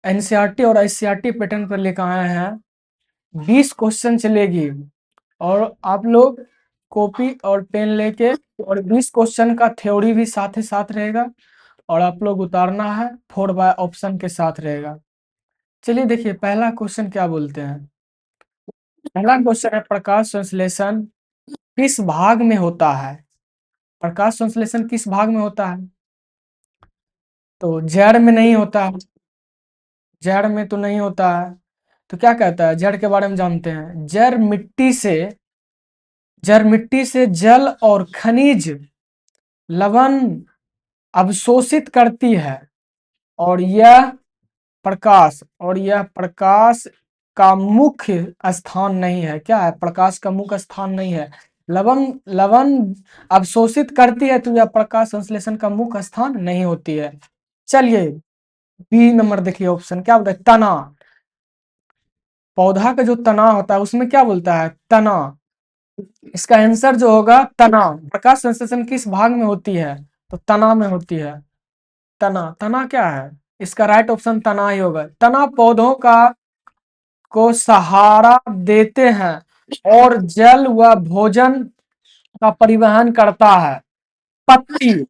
NCERT और आईसीईआरटी pattern पर लेकर आए हैं। 20 क्वेश्चन चलेगी और आप लोग कॉपी और पेन लेके, और 20 क्वेश्चन का थ्योरी भी साथ ही साथ रहेगा और आप लोग उतारना है 4 बाय ऑप्शन के साथ रहेगा। चलिए देखिए पहला क्वेश्चन क्या बोलते हैं। पहला क्वेश्चन है प्रकाश संश्लेषण किस भाग में होता है। प्रकाश संश्लेषण किस भाग में होता है? तो जड़ में नहीं होता है, जड़ में तो नहीं होता है। तो क्या कहता है, जड़ के बारे में जानते हैं। जड़ मिट्टी से जल और खनिज लवण अवशोषित करती है और यह प्रकाश का मुख्य स्थान नहीं है। क्या है? प्रकाश का मुख्य स्थान नहीं है। लवण लवण अवशोषित करती है तो यह प्रकाश संश्लेषण का मुख्य स्थान नहीं होती है। चलिए बी नंबर देखिए ऑप्शन क्या होता है, तना। पौधा का जो तना होता है उसमें क्या बोलता है, तना। इसका आंसर जो होगा तना। प्रकाश संश्लेषण किस भाग में होती है? तो तना में होती है। तना, तना क्या है? इसका राइट ऑप्शन तना ही होगा। तना पौधों को सहारा देते हैं और जल व भोजन का परिवहन करता है। पत्ती,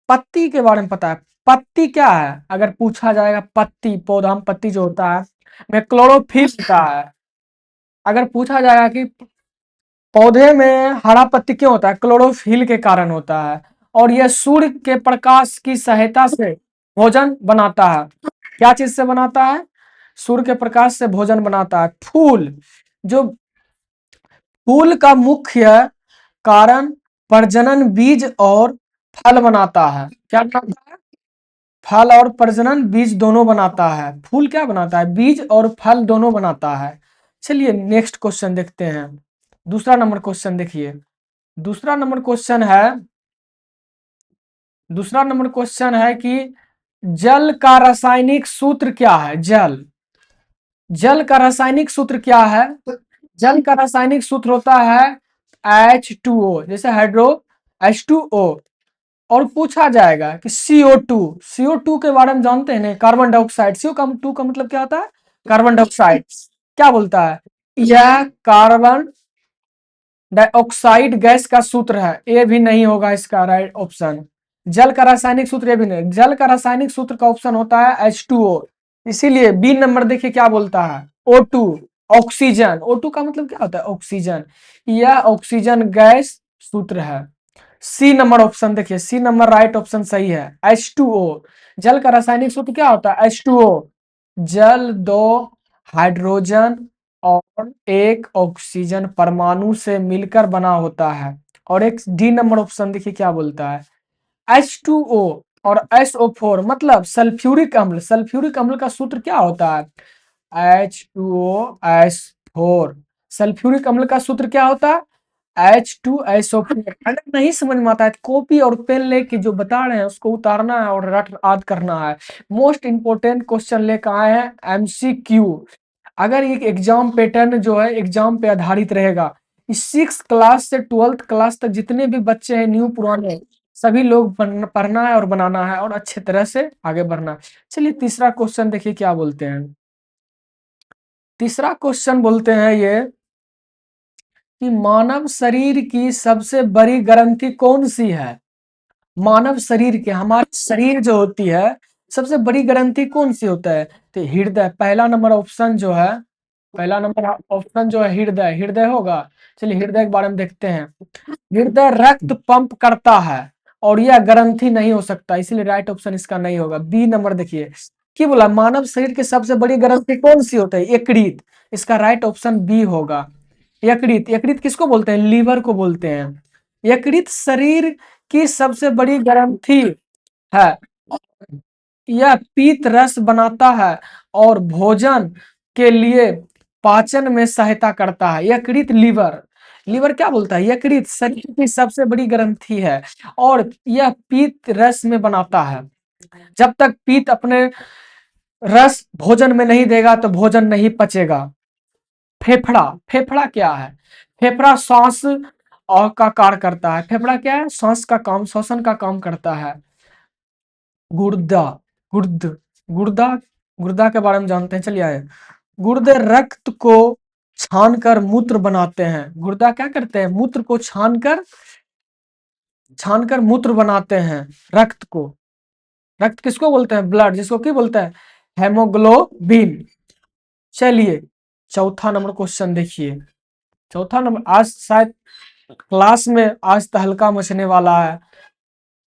पत्ती के बारे में पता है? पत्ती क्या है अगर पूछा जाएगा, पत्ती पौधा में पत्ती जो होता है में क्लोरोफिल होता है। अगर पूछा जाएगा कि पौधे में हरा पत्ती क्यों होता है, क्लोरोफिल के कारण होता है। और यह सूर्य के प्रकाश की सहायता से भोजन बनाता है। क्या चीज से बनाता है? सूर्य के प्रकाश से भोजन बनाता है। फूल, जो फूल का मुख्य कारण प्रजनन बीज और फल बनाता है। क्या बनाता है? फल और प्रजनन बीज दोनों बनाता है। फूल क्या बनाता है? बीज और फल दोनों बनाता है। चलिए नेक्स्ट क्वेश्चन देखते हैं। दूसरा नंबर क्वेश्चन देखिए। दूसरा नंबर क्वेश्चन है कि जल का रासायनिक सूत्र क्या है। जल का रासायनिक सूत्र क्या है? जल का रासायनिक सूत्र होता है H2O, जैसे हाइड्रो H2O। और पूछा जाएगा कि CO2 के बारे में जानते हैं ना, कार्बन डाइऑक्साइड। CO2 का मतलब क्या होता है? Carbon dioxide. क्या बोलता है? यह कार्बन डाइऑक्साइड गैस का सूत्र है। ये भी नहीं होगा इसका राइट ऑप्शन। जल का रासायनिक सूत्र ये भी नहीं। जल का रासायनिक सूत्र का ऑप्शन होता है H2O। इसीलिए बी नंबर देखिए क्या बोलता है, O2, ऑक्सीजन। O2 का मतलब क्या होता है? ऑक्सीजन। यह ऑक्सीजन गैस सूत्र है। सी नंबर ऑप्शन देखिए, सी नंबर राइट ऑप्शन सही है। H2O, जल का रासायनिक सूत्र क्या होता है? H2O। जल दो हाइड्रोजन और एक ऑक्सीजन परमाणु से मिलकर बना होता है। और एक डी नंबर ऑप्शन देखिए क्या बोलता है, H2O और SO4 मतलब सल्फ्यूरिक अम्ल। सल्फ्यूरिक अम्ल का सूत्र क्या होता है? H2O S4। सल्फ्यूरिक अम्ल का सूत्र क्या होता है? H2SO4। अगर नहीं समझ में आता है तो कॉपी और पेन लेके जो बता रहे हैं उसको उतारना है और रट याद करना है। मोस्ट इंपोर्टेंट क्वेश्चन लेकर आए हैं MCQ। अगर ये एग्जाम पैटर्न जो है एग्जाम पे आधारित रहेगा, इस 6 क्लास से 12th क्लास तक जितने भी बच्चे हैं न्यू पुराने सभी लोग पढ़ना है और बनाना है और अच्छे तरह से आगे बढ़ना है। चलिए तीसरा क्वेश्चन देखिए क्या बोलते हैं। तीसरा क्वेश्चन बोलते हैं ये कि मानव शरीर की सबसे बड़ी ग्रंथि कौन सी है। मानव शरीर के, हमारे शरीर जो होती है सबसे बड़ी ग्रंथि कौन सी होता है? तो हृदय। पहला नंबर ऑप्शन जो है, पहला नंबर ऑप्शन जो है हृदय, हृदय होगा। चलिए हृदय के बारे में देखते हैं। हृदय रक्त पंप करता है और यह ग्रंथि नहीं हो सकता, इसलिए राइट ऑप्शन इसका नहीं होगा। बी नंबर देखिए क्या बोला, मानव शरीर की सबसे बड़ी ग्रंथि कौन सी होती है? यकृत। इसका राइट ऑप्शन बी होगा। यकृत, यकृत किसको बोलते हैं? लीवर को बोलते हैं। यकृत शरीर की सबसे बड़ी ग्रंथि है। यह पीत रस बनाता है और भोजन के लिए पाचन में सहायता करता है। यकृत, लीवर। लीवर क्या बोलता है? यकृत शरीर की सबसे बड़ी ग्रंथि है और यह पीत रस में बनाता है। जब तक पीत अपने रस भोजन में नहीं देगा तो भोजन नहीं पचेगा। फेफड़ा, फेफड़ा क्या है? फेफड़ा सांस और का कार्य करता है। फेफड़ा क्या है? सांस का काम, श्वसन का काम करता है। गुर्दा, गुर्द, गुर्दा गुर्दा के बारे में जानते हैं, चलिए आए। गुर्दे रक्त को छानकर मूत्र बनाते हैं। गुर्दा क्या करते हैं? मूत्र को छानकर मूत्र बनाते हैं रक्त को। रक्त किसको बोलते हैं? ब्लड। जिसको क्या बोलते हैं? हेमोग्लोबिन। चलिए चौथा नंबर क्वेश्चन देखिए। चौथा नंबर आज शायद क्लास में आज तहलका मचने वाला है,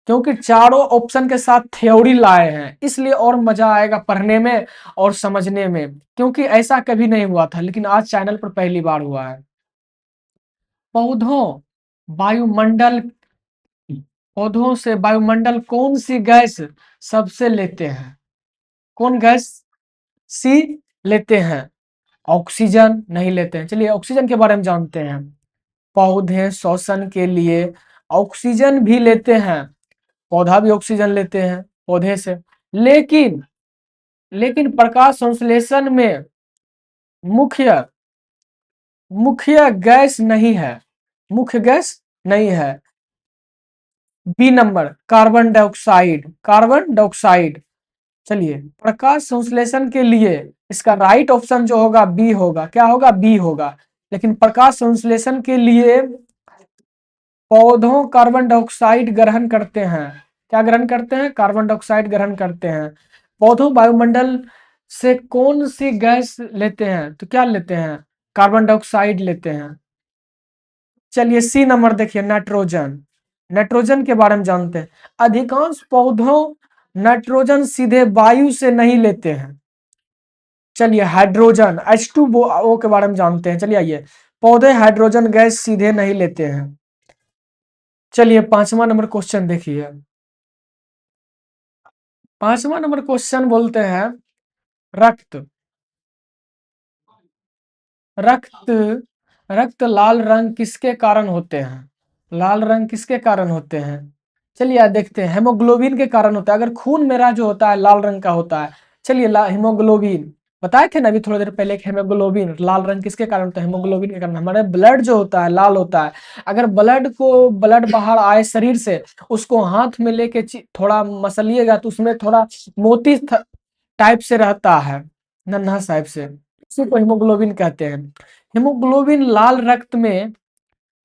क्योंकि चारों ऑप्शन के साथ थ्योरी लाए हैं, इसलिए और मजा आएगा पढ़ने में और समझने में, क्योंकि ऐसा कभी नहीं हुआ था, लेकिन आज चैनल पर पहली बार हुआ है। पौधों वायुमंडल पौधों से वायुमंडल कौन सी गैस सबसे लेते हैं? कौन गैस सी लेते हैं? ऑक्सीजन नहीं लेते हैं। चलिए ऑक्सीजन के बारे में जानते हैं। पौधे श्वसन के लिए ऑक्सीजन भी लेते हैं। पौधा भी ऑक्सीजन लेते हैं पौधे से, लेकिन प्रकाश संश्लेषण में मुख्य मुख्य गैस नहीं है। मुख्य गैस नहीं है। B number carbon dioxide. Carbon dioxide. चलिए प्रकाश संश्लेषण के लिए इसका राइट ऑप्शन जो होगा बी होगा। क्या होगा? बी होगा। लेकिन प्रकाश संश्लेषण के लिए पौधों कार्बन डाइऑक्साइड ग्रहण करते हैं। क्या ग्रहण करते हैं? कार्बन डाइऑक्साइड ग्रहण करते हैं। पौधों वायुमंडल से कौन सी गैस लेते हैं? तो क्या लेते हैं? कार्बन डाइऑक्साइड लेते हैं। चलिए सी नंबर देखिए, नाइट्रोजन। नाइट्रोजन के बारे में जानते हैं। अधिकांश पौधों नाइट्रोजन सीधे वायु से नहीं लेते हैं। चलिए हाइड्रोजन H2O के बारे में जानते हैं। चलिए आइए, पौधे हाइड्रोजन गैस सीधे नहीं लेते हैं। चलिए पांचवा नंबर क्वेश्चन देखिए। पांचवा नंबर क्वेश्चन बोलते हैं रक्त रक्त रक्त लाल रंग किसके कारण होते हैं? लाल रंग किसके कारण होते हैं? चलिए यार देखते हैं। हेमोग्लोबिन के कारण होता है। अगर खून मेरा जो होता है लाल रंग का होता है। चलिए हेमोग्लोबिन बताए थे ना अभी थोड़ी देर पहले कि हेमोग्लोबिन लाल रंग किसके कारण होता है? हेमोग्लोबिन के कारण। हमारे ब्लड जो होता है लाल होता है। अगर ब्लड बाहर आए शरीर से, उसको हाथ में लेके थोड़ा मसलिएगा तो उसमें थोड़ा मोती टाइप से रहता है, नन्हा टाइप से, इसी को हीमोग्लोबिन कहते हैं। हीमोग्लोबिन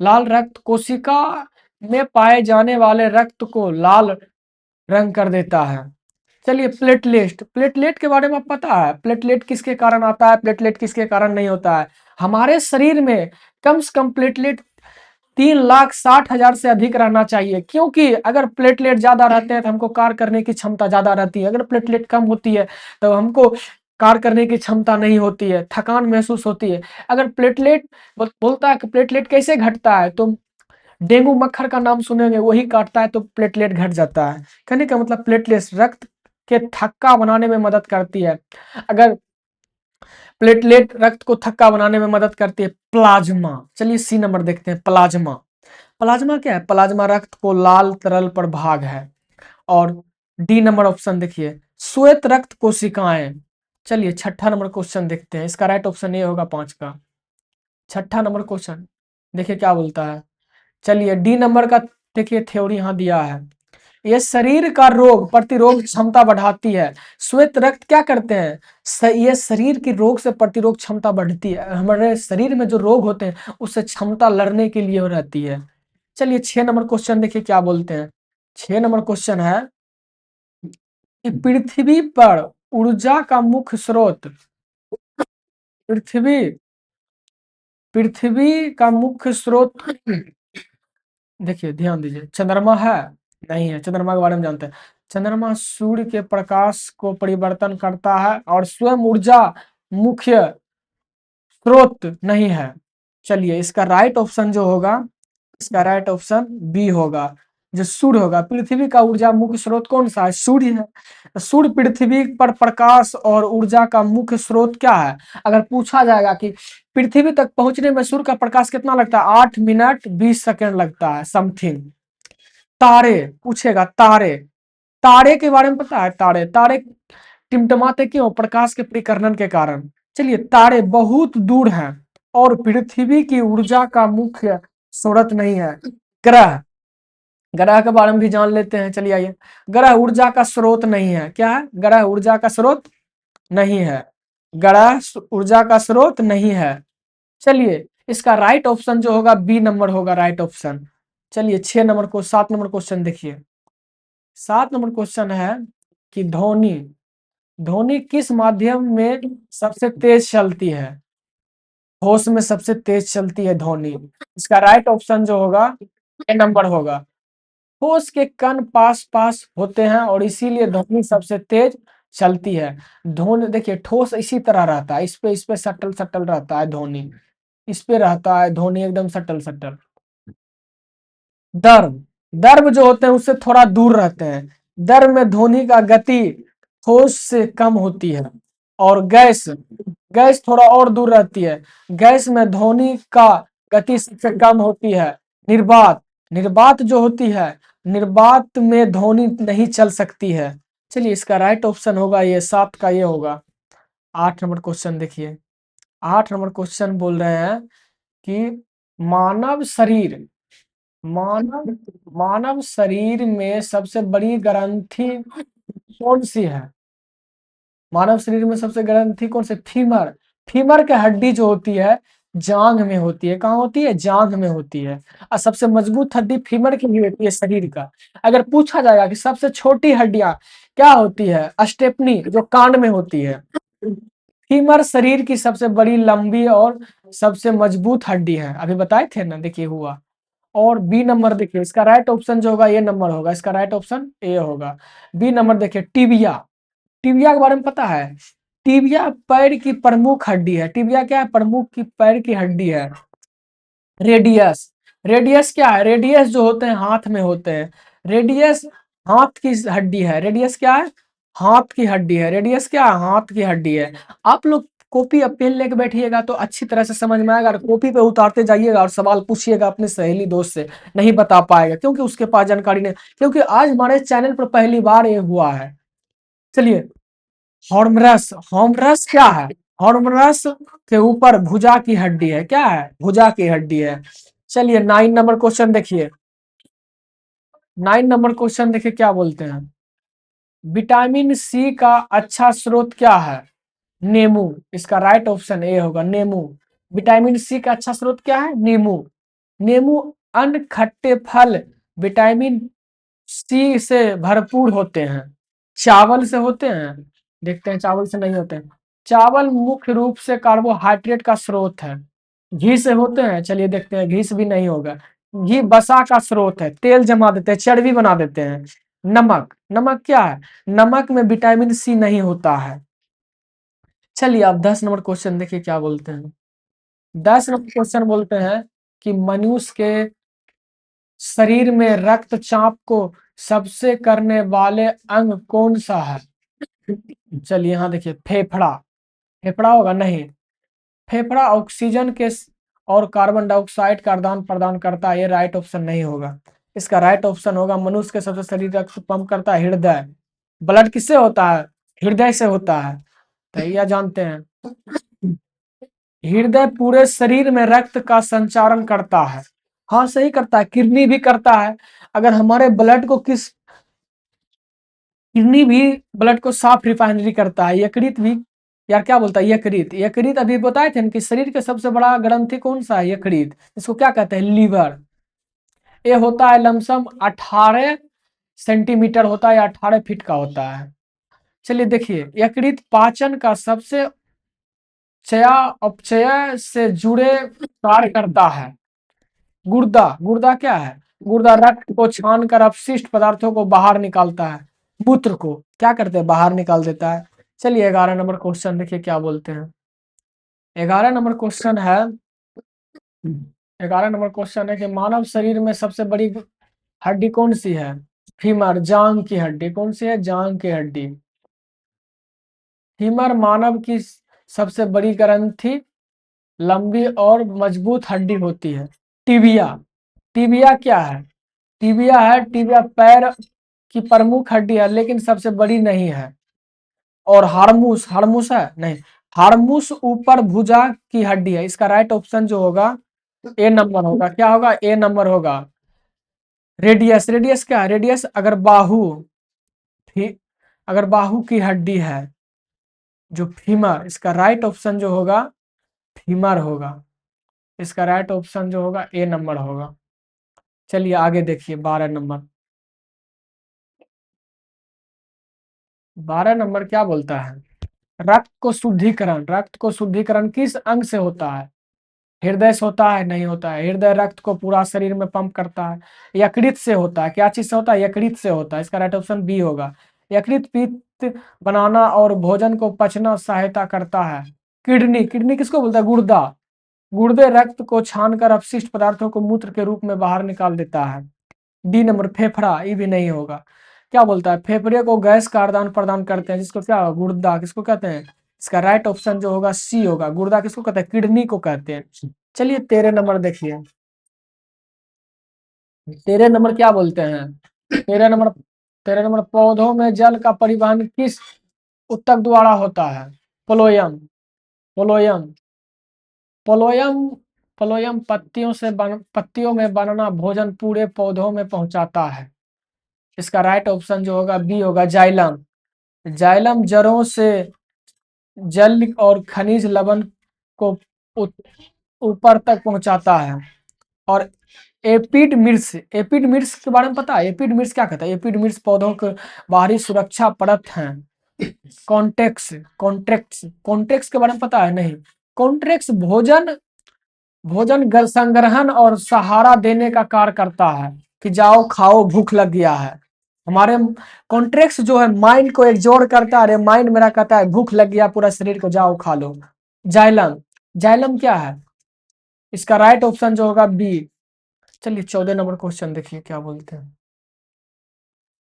लाल रक्त कोशिका में पाए जाने वाले रक्त को लाल रंग कर देता है। चलिए प्लेटलेट के बारे में आप पता है? प्लेटलेट किसके कारण आता है? प्लेटलेट किसके कारण नहीं होता है? हमारे शरीर में कम से कम प्लेटलेट 3,60,000 से अधिक रहना चाहिए, क्योंकि अगर प्लेटलेट ज्यादा रहते हैं तो हमको कार्य करने की क्षमता ज्यादा रहती है। अगर प्लेटलेट कम होती है तो हमको कार्य करने की क्षमता नहीं होती है, थकान महसूस होती है। अगर प्लेटलेट बोलता है कि प्लेटलेट कैसे घटता है, तो डेंगू मक्खर का नाम सुनेंगे, वही काटता है तो प्लेटलेट घट जाता है। कहने का मतलब प्लेटलेट रक्त के थक्का बनाने में मदद करती है। अगर प्लेटलेट रक्त को थक्का बनाने में मदद करती है। प्लाज्मा। चलिए सी नंबर देखते हैं, प्लाज्मा। प्लाज्मा क्या है? प्लाज्मा रक्त को लाल तरल पर भाग है। और डी नंबर ऑप्शन देखिए, श्वेत रक्त कोशिकाएं। चलिए छठा नंबर क्वेश्चन देखते हैं। इसका राइट ऑप्शन ये होगा 5 का। छठा नंबर क्वेश्चन देखिए क्या बोलता है। चलिए डी नंबर का देखिए थ्योरी यहाँ दिया है। ये शरीर का रोग प्रतिरोध क्षमता बढ़ाती है। श्वेत रक्त क्या करते हैं? ये शरीर की रोग से प्रतिरोध क्षमता बढ़ती है। हमारे शरीर में जो रोग होते हैं उससे क्षमता लड़ने के लिए रहती है। चलिए 6 नंबर क्वेश्चन देखिए क्या बोलते हैं। 6 नंबर क्वेश्चन है कि ऊर्जा का मुख्य स्रोत पृथ्वी पृथ्वी का मुख्य स्रोत देखिए ध्यान दीजिए, चंद्रमा है? नहीं है। चंद्रमा के बारे में जानते हैं। चंद्रमा सूर्य के प्रकाश को परिवर्तन करता है और स्वयं ऊर्जा मुख्य स्रोत नहीं है। चलिए इसका राइट ऑप्शन जो होगा, इसका राइट ऑप्शन बी होगा, जो सूर्य होगा। पृथ्वी का ऊर्जा मुख्य स्रोत कौन सा है? सूर्य है। तो सूर्य पृथ्वी पर प्रकाश और ऊर्जा का मुख्य स्रोत क्या है? अगर पूछा जाएगा कि पृथ्वी तक पहुंचने में सूर्य का प्रकाश कितना लगता है? 8 मिनट 20 सेकेंड लगता है समथिंग। तारे पूछेगा, तारे तारे के बारे में पता है? तारे तारे टिमटमाते क्यों? प्रकाश के परिकर्णन के कारण। चलिए तारे बहुत दूर हैं और पृथ्वी की ऊर्जा का मुख्य स्रोत नहीं है। ग्रह ग्रह के बारे में भी जान लेते हैं। चलिए आइए, ग्रह ऊर्जा का स्रोत नहीं है। क्या है? ग्रह ऊर्जा का स्रोत नहीं है। ग्रह ऊर्जा का स्रोत नहीं है। चलिए, इसका राइट ऑप्शन जो होगा बी नंबर होगा राइट ऑप्शन। चलिए 7 नंबर क्वेश्चन देखिए। 7 नंबर क्वेश्चन है कि ध्वनि ध्वनि किस माध्यम में सबसे तेज चलती है? ठोस में सबसे तेज चलती है ध्वनि। इसका राइट ऑप्शन जो होगा ए नंबर होगा। ठोस के कण पास पास होते हैं और इसीलिए ध्वनि सबसे तेज चलती है। ध्वनि देखिए, ठोस इसी तरह रहता है, इस पे सटल सटल रहता है ध्वनि। इस पे रहता है ध्वनि एकदम सटल सटल। दर्व दर्व जो होते हैं उससे थोड़ा दूर रहते हैं। दर्व में ध्वनि का गति ठोस से कम होती है। और गैस गैस थोड़ा और दूर रहती है। गैस में ध्वनि का गति सबसे कम होती है। निर्वात निर्वात जो होती है, निर्वात में ध्वनि नहीं चल सकती है। चलिए, इसका राइट ऑप्शन होगा ये 7 का ये होगा। 8 नंबर क्वेश्चन देखिए। 8 नंबर क्वेश्चन बोल रहे हैं कि मानव शरीर मानव मानव शरीर में सबसे बड़ी ग्रंथि कौन सी है? मानव शरीर में सबसे ग्रंथि कौन सी? फीमर। फीमर की हड्डी जो होती है जांघ में होती है। कहाँ होती है? जांघ में होती है। और सबसे मजबूत हड्डी फीमर की ही होती है शरीर का। अगर पूछा जाएगा कि सबसे छोटी हड्डियां क्या होती है, स्टेपनी जो कान में होती है। फीमर शरीर की सबसे बड़ी, लंबी और सबसे मजबूत हड्डी है। अभी बताए थे ना, देखिए हुआ। और बी नंबर देखिए, इसका राइट ऑप्शन जो होगा ये नंबर होगा। इसका राइट ऑप्शन ए होगा। बी नंबर देखिए, टिबिया। टिबिया के बारे में पता है? टिबिया पैर की प्रमुख हड्डी है। टिबिया क्या है? प्रमुख की पैर की हड्डी है। रेडियस रेडियस क्या है? रेडियस जो होते हैं हाथ में होते हैं। रेडियस हाथ की हड्डी है। रेडियस क्या है? हाथ की हड्डी है। रेडियस क्या है? हाथ की हड्डी है। आप लोग कॉपी और पेन लेके बैठिएगा तो अच्छी तरह से समझ में आएगा। और कॉपी पे उतारते जाइएगा और सवाल पूछिएगा अपने सहेली दोस्त से, नहीं बता पाएगा क्योंकि उसके पास जानकारी नहीं। क्योंकि आज हमारे चैनल पर पहली बार ये हुआ है। चलिए, हॉर्मरस हॉर्मरस क्या है? हॉर्मरस के ऊपर भुजा की हड्डी है। क्या है? भुजा की हड्डी है। चलिए 9 नंबर क्वेश्चन देखिए। 9 नंबर क्वेश्चन देखिए क्या बोलते हैं। विटामिन सी का अच्छा स्रोत क्या है? नींबू। इसका राइट ऑप्शन ए होगा, नींबू। विटामिन सी का अच्छा स्रोत क्या है? नींबू। नींबू अन्य खट्टे फल विटामिन सी से भरपूर होते हैं। चावल से होते हैं? देखते हैं, चावल से नहीं होते हैं। चावल मुख्य रूप से कार्बोहाइड्रेट का स्रोत है। घी से होते हैं? चलिए देखते हैं, घी से भी नहीं होगा। घी वसा का स्रोत है, तेल जमा देते हैं, चर्बी बना देते हैं। नमक नमक क्या है? नमक में विटामिन सी नहीं होता है। चलिए आप 10 नंबर क्वेश्चन देखिए क्या बोलते हैं। 10 नंबर क्वेश्चन बोलते हैं कि मनुष्य के शरीर में रक्तचाप को सबसे करने वाले अंग कौन सा है? चलिए यहाँ देखिए, फेफड़ा। फेफड़ा होगा? नहीं। फेफड़ा ऑक्सीजन के और कार्बन डाइऑक्साइड का आदान प्रदान करता है। ये राइट ऑप्शन नहीं होगा। इसका राइट ऑप्शन होगा, मनुष्य के सबसे शरीर रक्त पंप करता है हृदय। ब्लड किससे होता है? हृदय से होता है। तो यह जानते हैं। हृदय पूरे शरीर में रक्त का संचारण करता है। हाँ सही करता है, किडनी भी करता है। अगर हमारे ब्लड को किडनी भी ब्लड को साफ रिफाइनरी करता है। यकृत भी, यार क्या बोलता है? यकृत। यकृत अभी बताए थे ना कि शरीर के सबसे बड़ा ग्रंथि कौन सा है? यकृत। इसको क्या कहते हैं? लीवर। ये होता है लमसम 18 सेंटीमीटर होता है या 18 फीट का होता है। चलिए देखिए, यकृत पाचन का सबसे चयापचय से जुड़े कार्य करता है। गुर्दा गुर्दा क्या है? गुर्दा रक्त को छान कर अपशिष्ट पदार्थों को बाहर निकालता है। मूत्र को क्या करते हैं? बाहर निकाल देता है। चलिए 11 नंबर क्वेश्चन देखिए क्या बोलते हैं। 11 नंबर क्वेश्चन है। 11 नंबर क्वेश्चन है कि मानव शरीर में सबसे बड़ी हड्डी कौन सी है? फीमर, जांग की हड्डी। कौन सी है? जांग की हड्डी। फीमर मानव की सबसे बड़ी ग्रंथि, लंबी और मजबूत हड्डी होती है। टिबिया। टिबिया क्या है? टिबिया पैर की प्रमुख हड्डी है लेकिन सबसे बड़ी नहीं है। और हार्मूस हार्मूस है? नहीं। हार्मूस ऊपर भुजा की हड्डी है। इसका राइट ऑप्शन जो होगा ए नंबर होगा। क्या होगा? ए नंबर होगा। रेडियस रेडियस क्या है? रेडियस अगर बाहु की हड्डी है जो फीमर, इसका राइट ऑप्शन जो होगा फीमर होगा। इसका राइट ऑप्शन जो होगा ए नंबर होगा। चलिए आगे देखिए 12 नंबर। 12 नंबर क्या बोलता है? रक्त को शुद्धिकरण किस अंग से होता है? हृदय से होता है? नहीं होता है। हृदय रक्त को पूरा शरीर में पंप करता है। यकृत से होता है। क्या चीज से होता है? यकृत से होता है। इसका राइट ऑप्शन बी होगा। यकृत पित्त बनाना और भोजन को पचना सहायता करता है। किडनी, किडनी किसको बोलता है? गुर्दा। गुर्दे रक्त को छानकर अपशिष्ट पदार्थों को मूत्र के रूप में बाहर निकाल देता है। डी नंबर फेफड़ा, ये भी नहीं होगा। क्या बोलता है? फेफड़े को गैस का आदान प्रदान करते हैं, जिसको क्या गुर्दा किसको कहते हैं? इसका राइट ऑप्शन जो होगा सी होगा। गुर्दा किसको कहते हैं? किडनी को कहते हैं। चलिए 13 नंबर देखिए। 13 नंबर क्या बोलते हैं? 13 नंबर, 13 नंबर, पौधों में जल का परिवहन किस ऊतक द्वारा होता है? पोलोयम, पोलोयम, पोलोयम, पोलोयम पत्तियों में बनना भोजन पूरे पौधों में पहुंचाता है। इसका राइट ऑप्शन जो होगा बी होगा, जाइलम। जाइलम जड़ों से जल और खनिज लवण को ऊ- ऊपर तक पहुंचाता है। और एपिडर्मिस, एपिडर्मिस के बारे में पता है? एपिडर्मिस क्या कहता है? एपिडर्मिस पौधों के बाहरी सुरक्षा परत है। कॉन्टेक्स, कॉन्ट्रेक्ट्स, कॉन्ट्रेक्ट्स के बारे में पता है? नहीं। कॉन्ट्रेक्ट्स भोजन, संग्रहण और सहारा देने का कार्य करता है, कि जाओ खाओ भूख लग गया है। हमारे कॉन्ट्रेक्ट्स जो है माइंड को एक जोड़ करता है। अरे माइंड मेरा कहता है भूख लग गया पूरा शरीर को, जाओ खा लो। जाइलम, जाइलम क्या है? इसका राइट ऑप्शन जो होगा बी। चलिए 14 नंबर क्वेश्चन देखिए क्या बोलते हैं।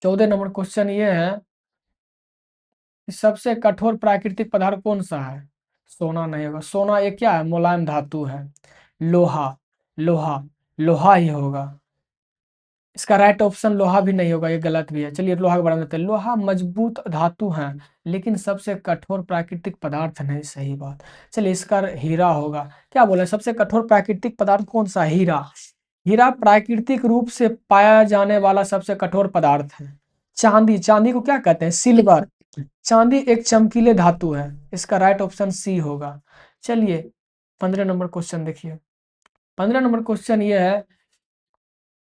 14 नंबर क्वेश्चन ये है कि सबसे कठोर प्राकृतिक पदार्थ कौन सा है? सोना नहीं होगा। सोना एक क्या है? मुलायम धातु है। लोहा, लोहा, लोहा ही होगा। इसका राइट ऑप्शन लोहा भी नहीं होगा, ये गलत भी है। चलिए लोहा के बारे में बताते हैं। लोहा मजबूत धातु है, लेकिन सबसे कठोर प्राकृतिक पदार्थ नहीं। सही बात। चलिए इसका हीरा होगा। क्या बोले? सबसे कठोर प्राकृतिक पदार्थ कौन सा? हीरा। हीरा प्राकृतिक रूप से पाया जाने वाला सबसे कठोर पदार्थ है। चांदी, चांदी को क्या कहते हैं? सिल्वर। चांदी एक चमकीले धातु है। इसका राइट ऑप्शन सी होगा। चलिए 15 नंबर क्वेश्चन देखिए। 15 नंबर क्वेश्चन ये है,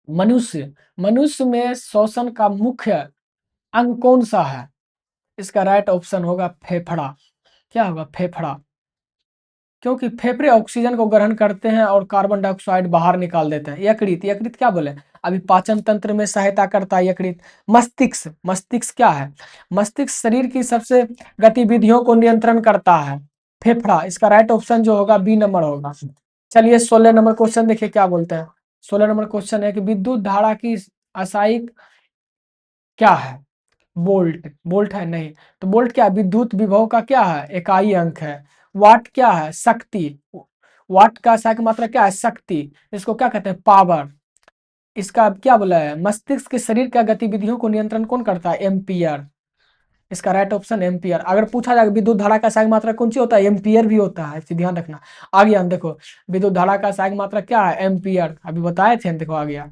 मनुष्य, मनुष्य में श्वसन का मुख्य अंग कौन सा है? इसका राइट ऑप्शन होगा फेफड़ा। क्या होगा? फेफड़ा। क्योंकि फेफड़े ऑक्सीजन को ग्रहण करते हैं और कार्बन डाइऑक्साइड बाहर निकाल देते हैं। यकृत, यकृत क्या बोले? अभी पाचन तंत्र में सहायता करता है यकृत। मस्तिष्क, मस्तिष्क क्या है? मस्तिष्क शरीर की सबसे गतिविधियों को नियंत्रण करता है। फेफड़ा, इसका राइट ऑप्शन जो होगा बी नंबर होगा। चलिए 16 नंबर क्वेश्चन देखिए क्या बोलते हैं। 16 नंबर क्वेश्चन है कि विद्युत धारा की असाई क्या है? वोल्ट, वोल्ट है? नहीं। तो वोल्ट क्या है? विद्युत विभव का क्या है? इकाई अंक है। वाट क्या है? शक्ति। वाट का सहायक मात्रा क्या है? शक्ति। इसको क्या कहते हैं? पावर। इसका क्या बोला है? मस्तिष्क के शरीर का गतिविधियों को नियंत्रण कौन करता है? एम्पियर। इसका राइट ऑप्शन एम्पियर। अगर पूछा जाए विद्युत धारा का सहायक मात्रा कौन सी होता है? एम्पियर भी होता है, इसे ध्यान रखना। आ गया, देखो विद्युत धारा का सहायक मात्रा क्या है? एम्पियर। अभी बताए थे, देखो आ गया।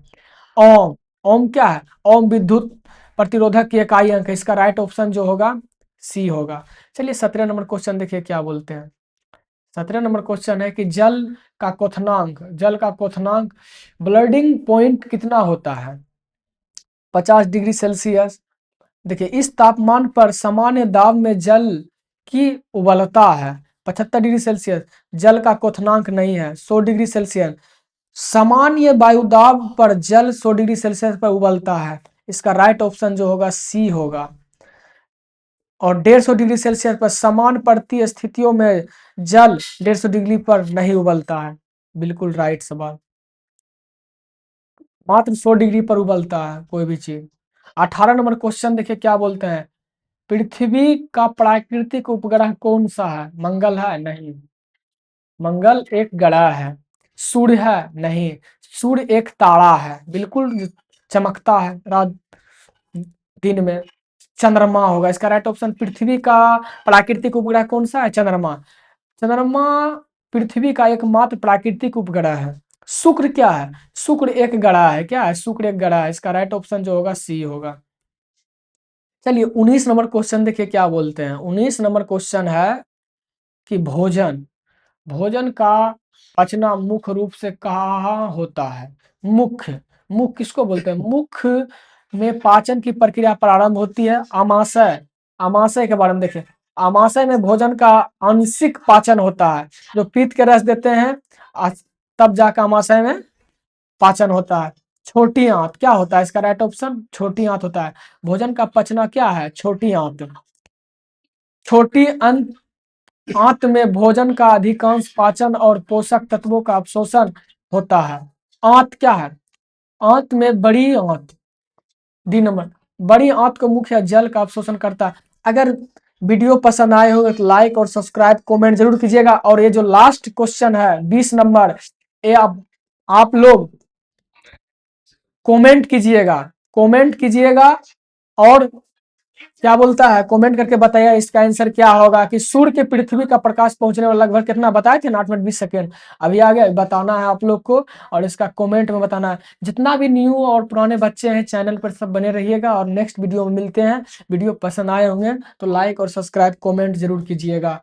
ओम, ओम क्या है? ओम विद्युत प्रतिरोधक की इकाई अंक है। इसका राइट ऑप्शन जो होगा सी होगा। चलिए 17 नंबर क्वेश्चन देखिए क्या बोलते हैं। 17 नंबर क्वेश्चन है कि का क्वथनांक, जल का क्वथनांक ब्लडिंग पॉइंट कितना होता है? 50 डिग्री सेल्सियस। देखिए इस तापमान पर सामान्य दाब में जल की उबलता है। 75 डिग्री सेल्सियस जल का क्वथनांक नहीं है। 100 डिग्री सेल्सियस सामान्य वायुदाब पर जल 100 डिग्री सेल्सियस पर उबलता है। इसका राइट ऑप्शन जो होगा सी होगा। और 150 डिग्री सेल्सियस पर समान प्रति स्थितियों में जल 150 डिग्री पर नहीं उबलता है। बिल्कुल राइट सवाल। मात्र 100 डिग्री पर उबलता है कोई भी चीज। 18 नंबर क्वेश्चन देखिए क्या बोलते हैं। पृथ्वी का प्राकृतिक उपग्रह कौन सा है? मंगल है? नहीं। मंगल एक ग्रह है। सूर्य है? नहीं। सूर्य एक तारा है, बिल्कुल चमकता है रात दिन में। चंद्रमा होगा। इसका राइट ऑप्शन। पृथ्वी का प्राकृतिक उपग्रह कौन सा है? चंद्रमा। चंद्रमा पृथ्वी का एकमात्र प्राकृतिक उपग्रह है। शुक्र क्या है? शुक्र एक ग्रह है। क्या है? शुक्र एक ग्रह है। इसका राइट ऑप्शन जो होगा सी होगा। चलिए 19 नंबर क्वेश्चन देखिए क्या बोलते हैं। 19 नंबर क्वेश्चन है कि भोजन भोजन का पचना मुख्य रूप से कहाँ होता है। मुख्य मुख्य किसको बोलते हैं? मुख्य में पाचन की प्रक्रिया प्रारंभ होती है। आमाशय आमाशय के बारे में देखें। आमाशय में भोजन का आंशिक पाचन होता है, जो पित्त के रस देते हैं तब जाकर आमाशय में पाचन होता है। छोटी आंत क्या होता है? इसका राइट ऑप्शन छोटी आंत होता है। भोजन का पचना क्या है? छोटी आंत। छोटी आंत में भोजन का अधिकांश पाचन और पोषक तत्वों का अवशोषण होता है। आंत क्या है? आंत में बड़ी आंत, डी नंबर, बड़ी आंत को मुख्य जल का अवशोषण करता है। अगर वीडियो पसंद आए हो तो लाइक और सब्सक्राइब कमेंट जरूर कीजिएगा। और ये जो लास्ट क्वेश्चन है 20 नंबर, ये आप लोग कमेंट कीजिएगा और क्या बोलता है कमेंट करके बताइए इसका आंसर क्या होगा। कि सूर्य के पृथ्वी का प्रकाश पहुंचने में लगभग कितना बताए थे? 8 मिनट 20 सेकेंड। अभी आ गया, बताना है आप लोग को और इसका कमेंट में बताना है। जितना भी न्यू और पुराने बच्चे हैं चैनल पर सब बने रहिएगा और नेक्स्ट वीडियो में मिलते हैं। वीडियो पसंद आए होंगे तो लाइक और सब्सक्राइब कमेंट जरूर कीजिएगा।